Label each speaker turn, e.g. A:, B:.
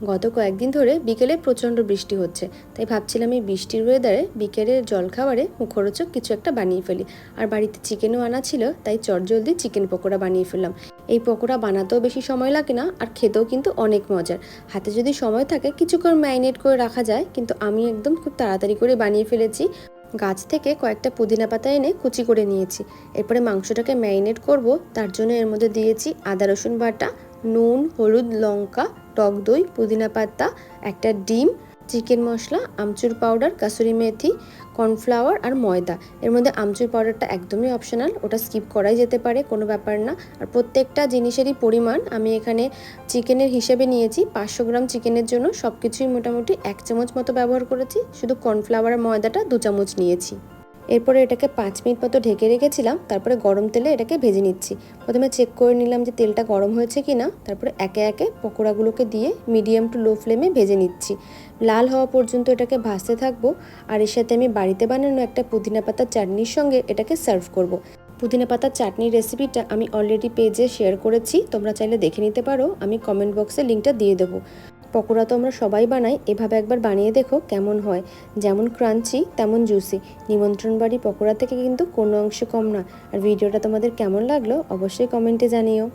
A: গত কয়েকদিন ধরে বিকেলে প্রচণ্ড বৃষ্টি হচ্ছে, তাই ভাবছিলাম এই বৃষ্টির ওয়েদারে বিকেলের জলখাবারে মুখরোচক কিছু একটা বানিয়ে ফেলি। আর বাড়িতে চিকেনও আনা ছিল, তাই চটজলদি চিকেন পকোড়া বানিয়ে ফেললাম। এই পকোড়া বানাতেও বেশি সময় লাগে না, আর খেতেও কিন্তু অনেক মজার। হাতে যদি সময় থাকে কিছুক্ষণ ম্যারিনেট করে রাখা যায়, কিন্তু আমি একদম খুব তাড়াতাড়ি করে বানিয়ে ফেলেছি। গাছ থেকে কয়েকটা পুদিনা পাতা এনে কুচি করে নিয়েছি। এরপরে মাংসটাকে ম্যারিনেট করব, তার জন্য এর মধ্যে দিয়েছি আদা রসুন বাটা, নুন, হলুদ, লঙ্কা, টক দই, পুদিনা পাতা, একটা ডিম, চিকেন মশলা, আমচুর পাউডার, কাসুরি মেথি, কর্নফ্লাওয়ার আর ময়দা। এর মধ্যে আমচুর পাউডারটা একদমই অপশনাল, ওটা স্কিপ করাই যেতে পারে, কোনো ব্যাপার না। আর প্রত্যেকটা জিনিসেরই পরিমাণ আমি এখানে চিকেনের হিসেবে নিয়েছি। 500 গ্রাম চিকেনের জন্য সব কিছুই মোটামুটি 1 চামচ মতো ব্যবহার করেছি, শুধু কর্নফ্লাওয়ার আর ময়দাটা 2 চামচ নিয়েছি। এরপরে এটাকে 5 মিনিট মতো ঢেকে রেখেছিলাম, তারপরে গরম তেলে এটাকে ভেজে নিচ্ছি। প্রথমে চেক করে নিলাম যে তেলটা গরম হয়েছে কি না, তারপরে একে একে পকোড়াগুলোকে দিয়ে মিডিয়াম টু লো ফ্লেমে ভেজে নিচ্ছি। লাল হওয়া পর্যন্ত এটাকে ভাজতে থাকবো। আর এর সাথে আমি বাড়িতে বানানো একটা পুদিনা পাতার চাটনির সঙ্গে এটাকে সার্ভ করব। পুদিনা পাতার চাটনির রেসিপিটা আমি অলরেডি পেজে শেয়ার করেছি, তোমরা চাইলে দেখে নিতে পারো, আমি কমেন্ট বক্সে লিঙ্কটা দিয়ে দেবো। পকোড়া তো আমরা সবাই বানাই, এভাবে একবার বানিয়ে দেখো কেমন হয়। যেমন ক্রাঞ্চি তেমন জুসি। নিমন্ত্রণ বাড়ি পকোড়া থেকে কিন্তু কোনো অংশে কম না। আর ভিডিওটা তোমাদের কেমন লাগলো অবশ্যই কমেন্টে জানিও।